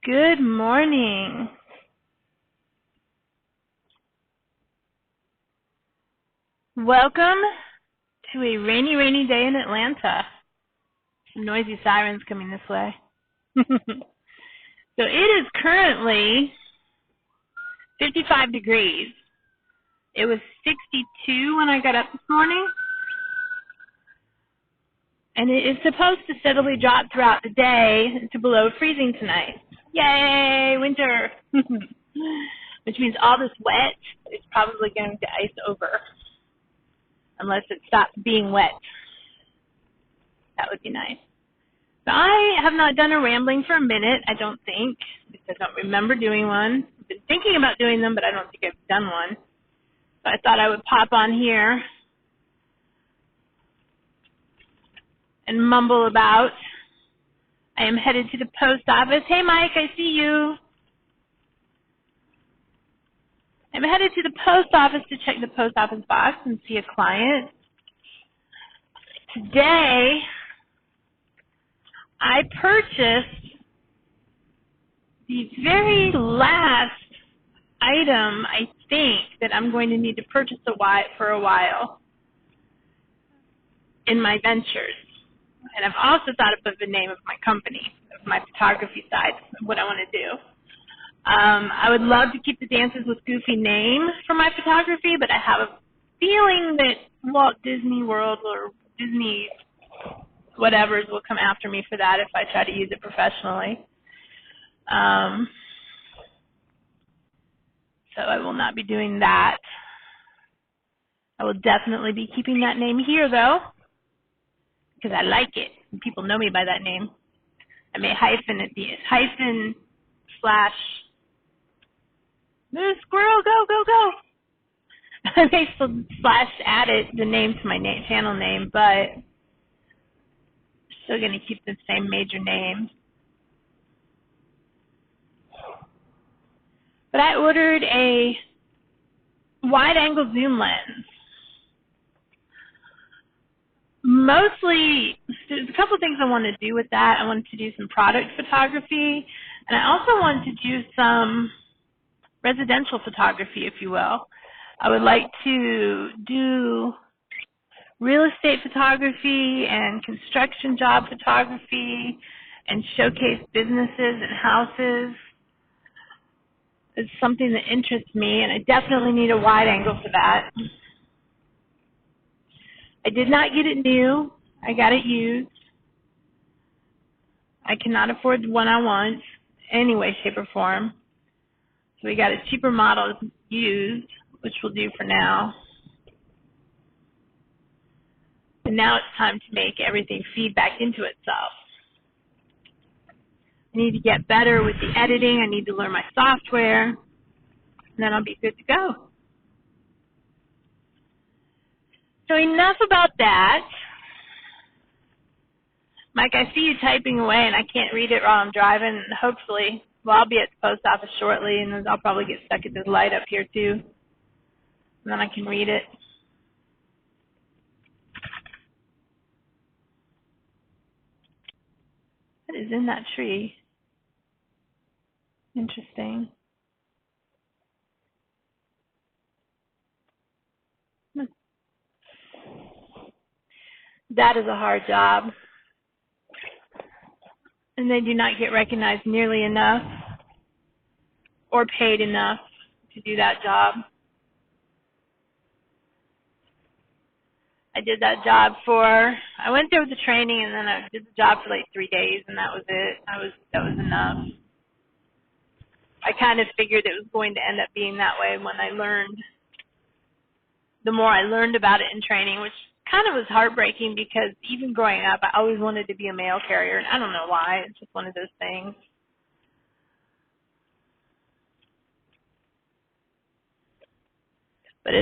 Good morning. Welcome to a rainy day in Atlanta. Some noisy sirens coming this way. So it is currently 55 degrees. It was 62 when I got up this morning. And it is supposed to steadily drop throughout the day to below freezing tonight. Yay, winter! Which means all this wet is probably going to ice over. Unless it stops being wet. That would be nice. So I have not done a rambling for a minute, I don't think, because I don't remember doing one. I've been thinking about doing them, but I don't think I've done one. So I thought I would pop on here and mumble about. I am headed to the post office. Hey, Mike, I see you. I'm headed to the post office to check the post office box and see a client. Today, I purchased the very last item, I think, that I'm going to need to purchase for a while in my ventures. And I've also thought of the name of my company, of my photography side, what I want to do. I would love to keep the Dances with Goofy name for my photography, but I have a feeling that Walt Disney World or Disney whatevers will come after me for that if I try to use it professionally. So I will not be doing that. I will definitely be keeping that name here, though, because I like it. And people know me by that name. I may hyphen it, hyphen slash Moo Squirrel, go. I may slash add the name to my channel name, but still going to keep the same major name. But I ordered a wide-angle zoom lens. Mostly, there's a couple things I want to do with that. I wanted to do some product photography, and I also wanted to do some residential photography, if you will. I would like to do real estate photography and construction job photography and showcase businesses and houses. It's something that interests me, and I definitely need a wide angle for that. I did not get it new. I got it used. I cannot afford the one I want any way, shape, or form. So we got a cheaper model used, which we'll do for now. And now it's time to make everything feed back into itself. I need to get better with the editing. I need to learn my software. And then I'll be good to go. So enough about that. Mike, I see you typing away, and I can't read it while I'm driving. Hopefully, well, I'll be at the post office shortly, and I'll probably get stuck at this light up here, too. And then I can read it. What is in that tree? Interesting. That is a hard job. And they do not get recognized nearly enough or paid enough to do that job. I did that job I went there with the training, and then I did the job for like 3 days, and that was it. That was enough. I kind of figured it was going to end up being that way when I learned. The more I learned about it in training, which kind of was heartbreaking because even growing up, I always wanted to be a mail carrier, and I don't know why. It's just one of those things. But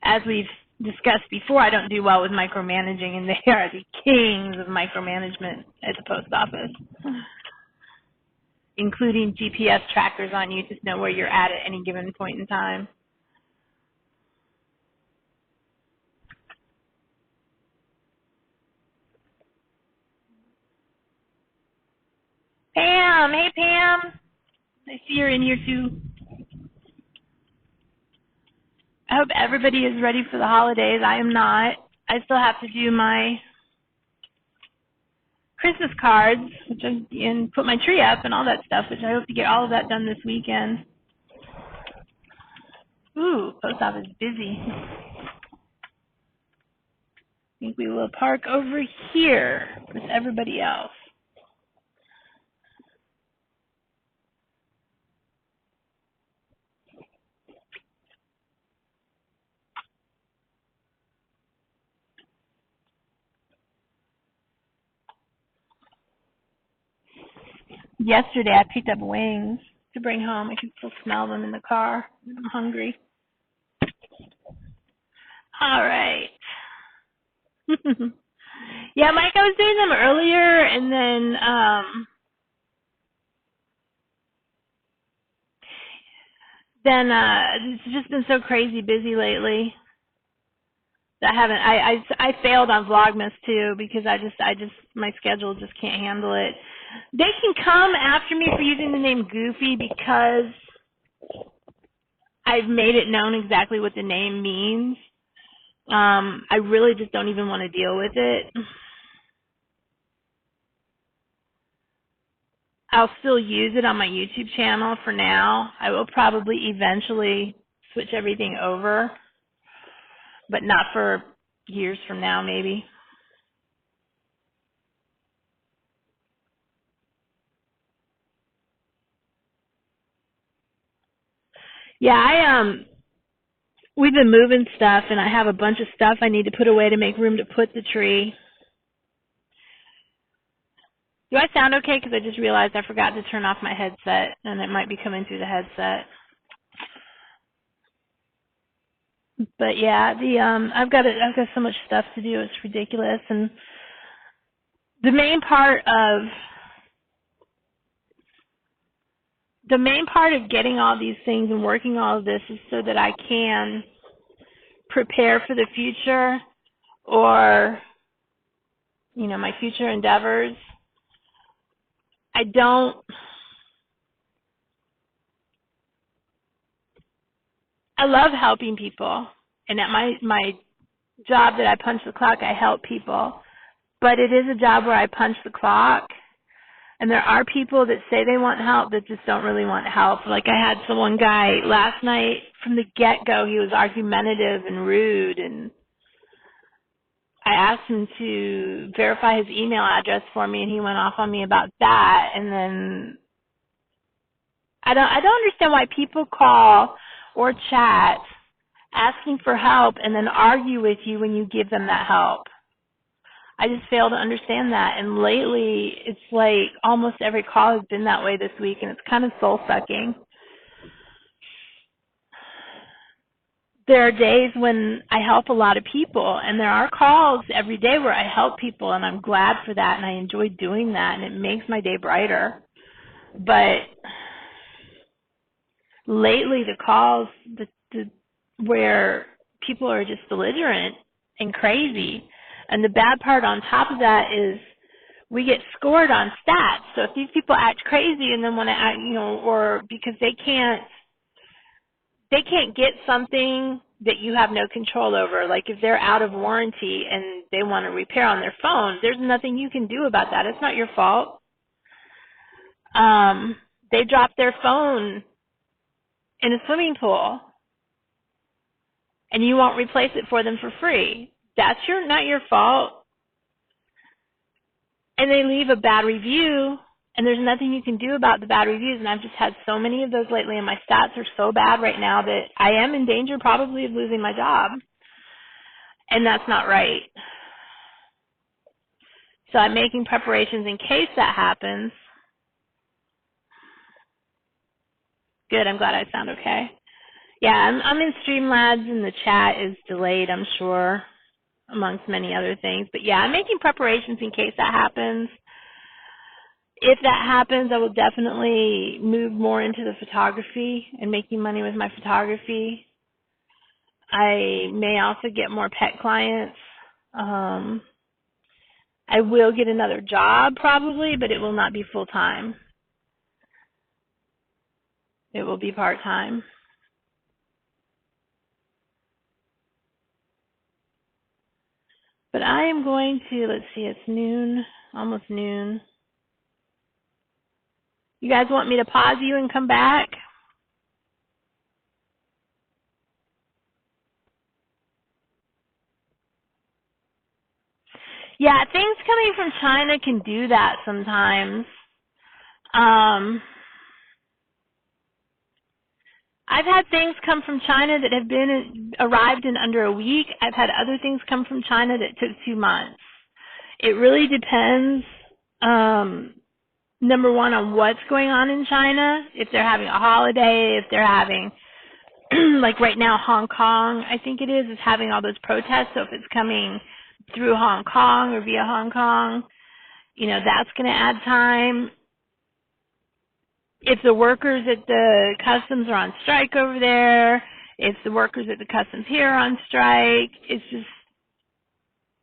as we've discussed before, I don't do well with micromanaging, and they are the kings of micromanagement at the post office, including GPS trackers on you to know where you're at any given point in time. Pam! Pam. Hey, Pam. I see you're in here, too. I hope everybody is ready for the holidays. I am not. I still have to do my Christmas cards, and put my tree up and all that stuff, which I hope to get all of that done this weekend. Ooh, post office busy. I think we will park over here with everybody else. Yesterday I picked up wings to bring home. I can still smell them in the car. I'm hungry. All right. Yeah, Mike, I was doing them earlier, and then it's just been so crazy busy lately that I failed on Vlogmas too, because I just my schedule just can't handle it. They can come after me for using the name Goofy because I've made it known exactly what the name means. I really just don't even want to deal with it. I'll still use it on my YouTube channel for now. I will probably eventually switch everything over, but not for years from now, maybe. Yeah, we've been moving stuff, and I have a bunch of stuff I need to put away to make room to put the tree. Do I sound okay? Because I just realized I forgot to turn off my headset, and it might be coming through the headset. But yeah, I've got so much stuff to do. It's ridiculous, and the main part of getting all these things and working all of this is so that I can prepare for the future, or my future endeavors. I love helping people, and at my job that I punch the clock, I help people. But it is a job where I punch the clock, and there are people that say they want help that just don't really want help. Like I had one guy last night, from the get-go, he was argumentative and rude, and I asked him to verify his email address for me, and he went off on me about that. And then I don't understand why people call or chat asking for help and then argue with you when you give them that help. I just fail to understand that. And lately, it's like almost every call has been that way this week, and it's kind of soul-sucking. There are days when I help a lot of people, and there are calls every day where I help people, and I'm glad for that, and I enjoy doing that, and it makes my day brighter. But lately, the calls where people are just belligerent and crazy, and the bad part on top of that is we get scored on stats. So if these people act crazy and then want to act, or because they can't get something that you have no control over, like if they're out of warranty and they want to repair on their phone, there's nothing you can do about that. It's not your fault. They dropped their phone in a swimming pool, and you won't replace it for them for free. That's not your fault. And they leave a bad review, and there's nothing you can do about the bad reviews. And I've just had so many of those lately, and my stats are so bad right now that I am in danger probably of losing my job. And that's not right. So I'm making preparations in case that happens. Good, I'm glad I sound okay. Yeah, I'm in Streamlabs, and the chat is delayed, I'm sure, amongst many other things. But yeah, I'm making preparations in case that happens. If that happens, I will definitely move more into the photography and making money with my photography. I may also get more pet clients. I will get another job probably, but it will not be full-time. it will be part-time. But I am going to, let's see, it's noon, almost noon. You guys want me to pause you and come back? Yeah, things coming from China can do that sometimes. I've had things come from China that have arrived in under a week. I've had other things come from China that took 2 months. It really depends, number one, on what's going on in China. If they're having a holiday, if they're having, like right now, Hong Kong, I think it is having all those protests. So if it's coming through Hong Kong or via Hong Kong, that's going to add time. If the workers at the customs are on strike over there, if the workers at the customs here are on strike, it's just,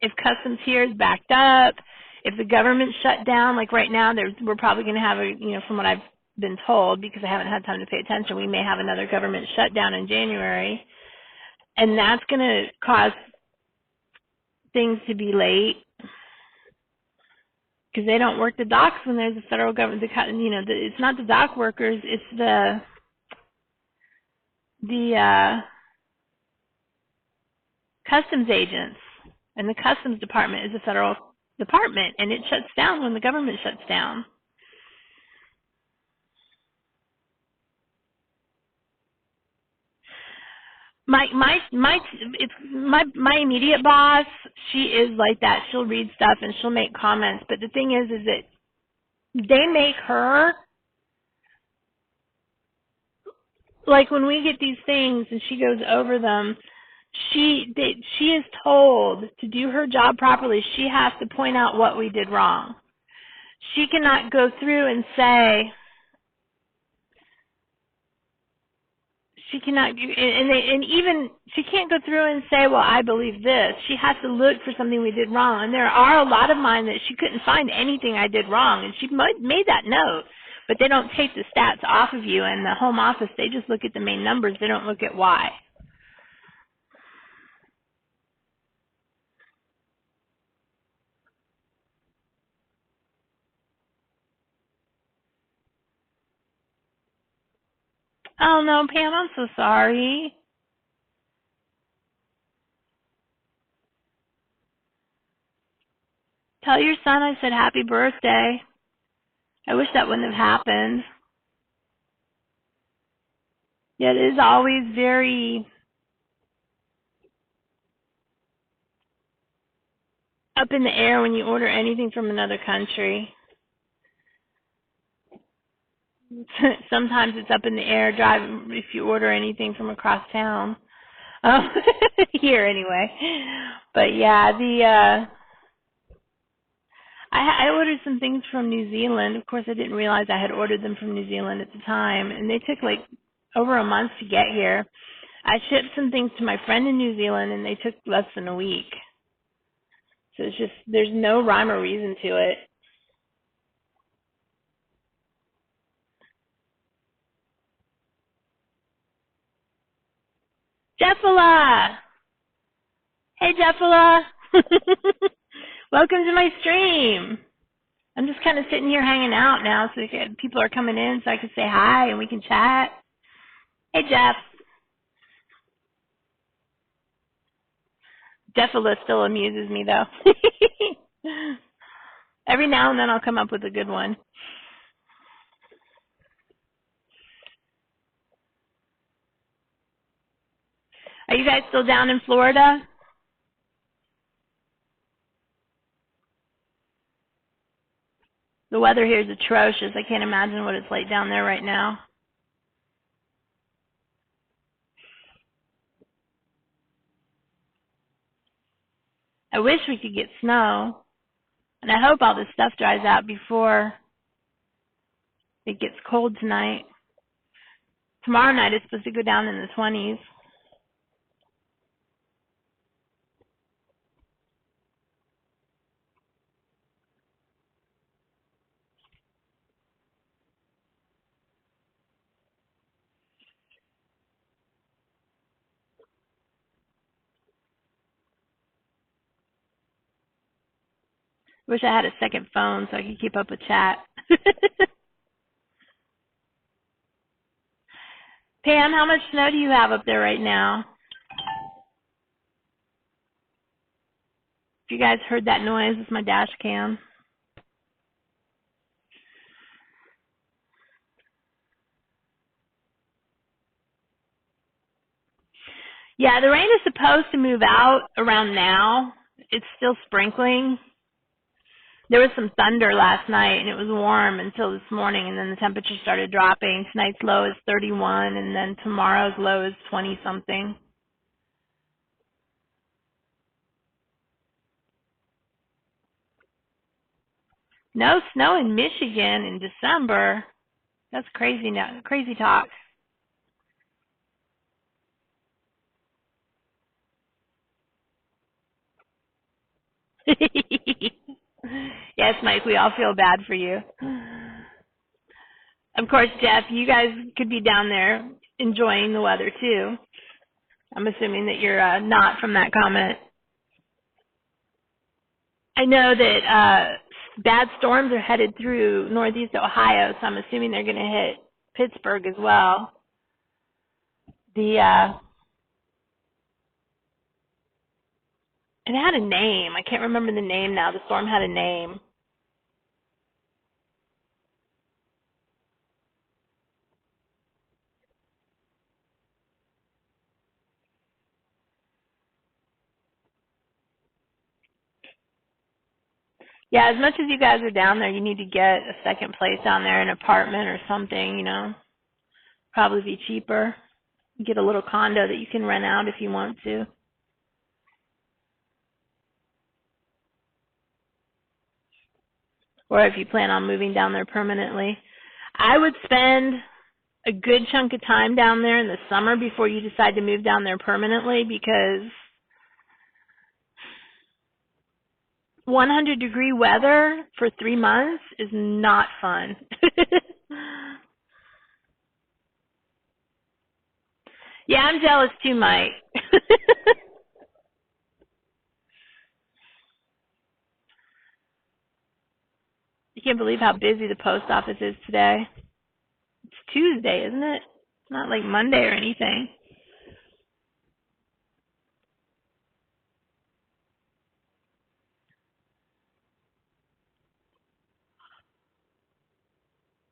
if customs here is backed up, if the government shut down, like right now, we're probably going to have from what I've been told, because I haven't had time to pay attention, we may have another government shutdown in January, and that's going to cause things to be late, because they don't work the docks when there's a federal government. It's not the dock workers; it's the customs agents, and the customs department is a federal department, and it shuts down when the government shuts down. My immediate boss, she is like that. She'll read stuff and she'll make comments, but the thing is that they make her, like when we get these things and she goes over them, she is told to do her job properly. She has to point out what we did wrong. She cannot go through and say, she cannot, and even she can't go through and say, well, I believe this. She has to look for something we did wrong. And there are a lot of mine that she couldn't find anything I did wrong. And she made that note. But they don't take the stats off of you. And the home office, they just look at the main numbers. They don't look at why. Oh, no, Pam, I'm so sorry. Tell your son I said happy birthday. I wish that wouldn't have happened. Yeah, it is always very up in the air when you order anything from another country. Sometimes it's up in the air if you order anything from across town. Here anyway. But yeah, I ordered some things from New Zealand. Of course, I didn't realize I had ordered them from New Zealand at the time, and they took like over a month to get here. I shipped some things to my friend in New Zealand, and they took less than a week. So it's just, there's no rhyme or reason to it. Jeffala! Hey, Jeffala! Welcome to my stream. I'm just kind of sitting here hanging out now, so people are coming in so I can say hi and we can chat. Hey, Jeff. Jeffala still amuses me, though. Every now and then I'll come up with a good one. Are you guys still down in Florida? The weather here is atrocious. I can't imagine what it's like down there right now. I wish we could get snow. And I hope all this stuff dries out before it gets cold tonight. Tomorrow night it's supposed to go down in the 20s. Wish I had a second phone so I could keep up with chat. Pam, how much snow do you have up there right now? If you guys heard that noise, it's my dash cam. Yeah, the rain is supposed to move out around now. It's still sprinkling. There was some thunder last night, and it was warm until this morning, and then the temperature started dropping. Tonight's low is 31, and then tomorrow's low is 20-something. No snow in Michigan in December. That's crazy now, crazy talk. Yes, Mike, we all feel bad for you. Of course, Jeff, you guys could be down there enjoying the weather too. I'm assuming that you're not from that comment. I know that bad storms are headed through northeast Ohio, so I'm assuming they're going to hit Pittsburgh as well. It had a name. I can't remember the name now. The storm had a name. Yeah, as much as you guys are down there, you need to get a second place down there, an apartment or something, you know. Probably be cheaper. Get a little condo that you can rent out if you want to. Or if you plan on moving down there permanently. I would spend a good chunk of time down there in the summer before you decide to move down there permanently, because 100-degree weather for 3 months is not fun. Yeah, I'm jealous too, Mike. You can't believe how busy the post office is today. It's Tuesday, isn't it? It's not like Monday or anything.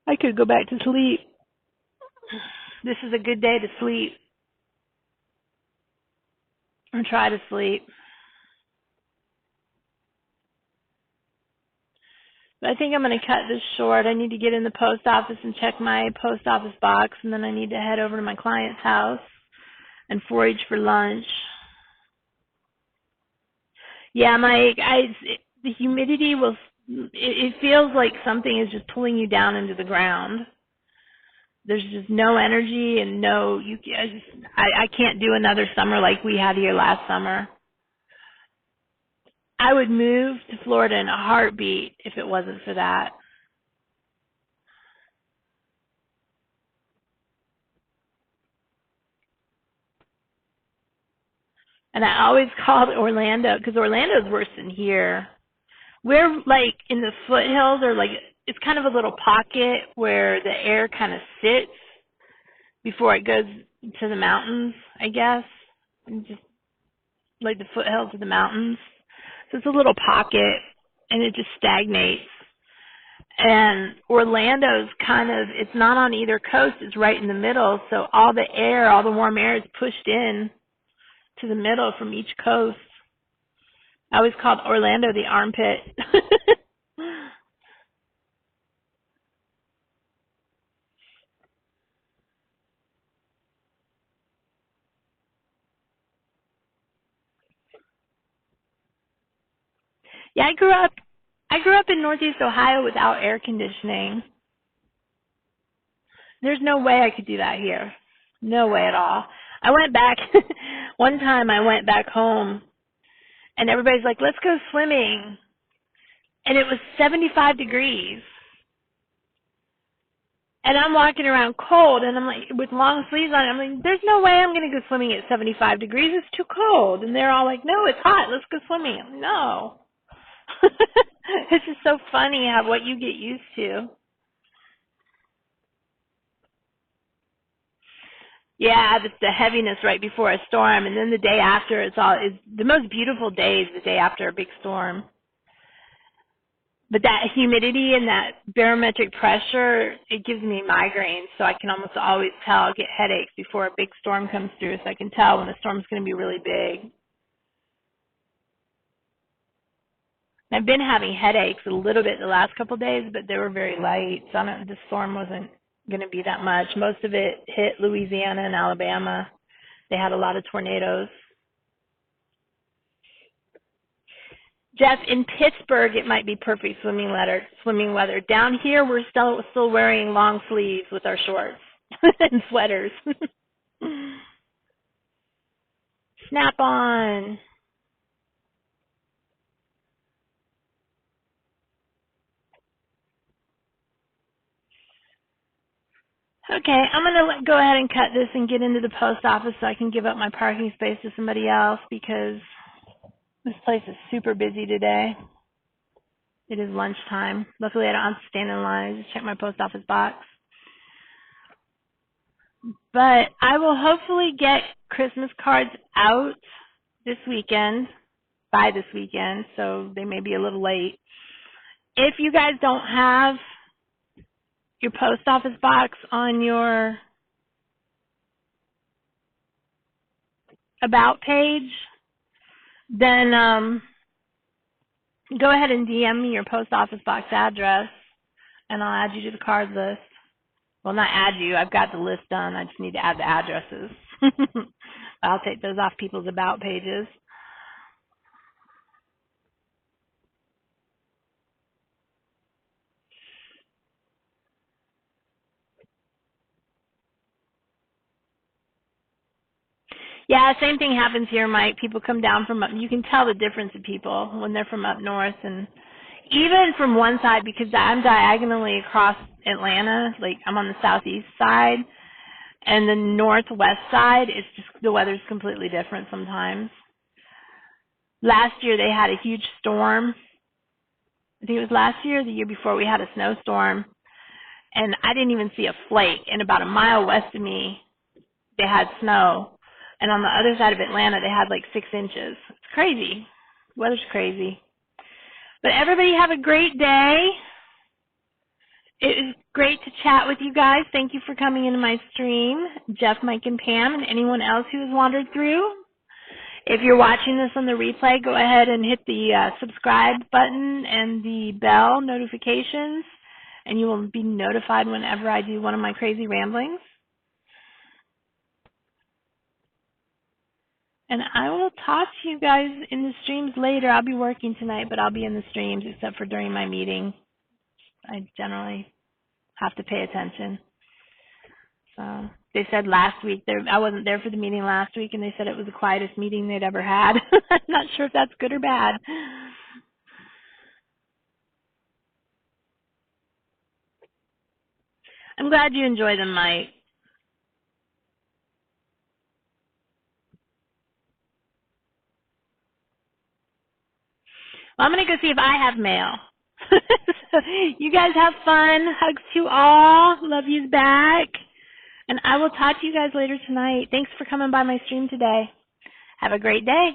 I could go back to sleep. This is a good day to sleep. Or try to sleep. But I think I'm going to cut this short. I need to get in the post office and check my post office box, and then I need to head over to my client's house and forage for lunch. Yeah, Mike, the humidity will, it feels like something is just pulling you down into the ground. There's just no energy and no, I can't do another summer like we had here last summer. I would move to Florida in a heartbeat if it wasn't for that. And I always called Orlando, because Orlando's worse than here. We're like in the foothills, or like, it's kind of a little pocket where the air kind of sits before it goes to the mountains, I guess. And just like the foothills of the mountains. So it's a little pocket, and it just stagnates. And Orlando's kind of, it's not on either coast, it's right in the middle, so all the air, all the warm air is pushed in to the middle from each coast. I always called Orlando the armpit. Yeah, I grew up in Northeast Ohio without air conditioning. There's no way I could do that here. No way at all. I went back, one time I went back home, and everybody's like, let's go swimming. And it was 75 degrees. And I'm walking around cold, and I'm like, with long sleeves on, I'm like, there's no way I'm going to go swimming at 75 degrees. It's too cold. And they're all like, no, it's hot. Let's go swimming. I'm like, no. It's just so funny how what you get used to. Yeah, the heaviness right before a storm, and then the day after, it's the most beautiful day is the day after a big storm. But that humidity and that barometric pressure, it gives me migraines, so I can almost always tell. I'll get headaches before a big storm comes through, so I can tell when the storm's going to be really big. I've been having headaches a little bit the last couple of days, but they were very light, so the storm wasn't going to be that much. Most of it hit Louisiana and Alabama. They had a lot of tornadoes. Jeff, in Pittsburgh, it might be perfect swimming weather. Down here, we're still wearing long sleeves with our shorts and sweaters. Snap on. Okay, I'm going to go ahead and cut this and get into the post office so I can give up my parking space to somebody else because this place is super busy today. It is lunchtime. Luckily, I don't have to stand in line. I just check my post office box. But I will hopefully get Christmas cards out this weekend, by this weekend, so they may be a little late. If you guys don't have your post office box on your About page, then go ahead and DM me your post office box address, and I'll add you to the card list. Well, not add you. I've got the list done. I just need to add the addresses. I'll take those off people's About pages. Yeah, same thing happens here, Mike. People come down from up. You can tell the difference in people when they're from up north, and even from one side, because I'm diagonally across Atlanta. Like, I'm on the southeast side, and the northwest side, it's just the weather's completely different sometimes. Last year they had a huge storm. I think it was last year or the year before. We had a snowstorm, and I didn't even see a flake. And about a mile west of me, they had snow. And on the other side of Atlanta, they had like 6 inches. It's crazy. The weather's crazy. But everybody have a great day. It was great to chat with you guys. Thank you for coming into my stream, Jeff, Mike, and Pam, and anyone else who has wandered through. If you're watching this on the replay, go ahead and hit the subscribe button and the bell notifications, and you will be notified whenever I do one of my crazy ramblings. And I will talk to you guys in the streams later. I'll be working tonight, but I'll be in the streams except for during my meeting. I generally have to pay attention. So they said last week, I wasn't there for the meeting last week, and they said it was the quietest meeting they'd ever had. I'm not sure if that's good or bad. I'm glad you enjoy them, Mike. Well, I'm going to go see if I have mail. You guys have fun. Hugs to all. Love yous back. And I will talk to you guys later tonight. Thanks for coming by my stream today. Have a great day.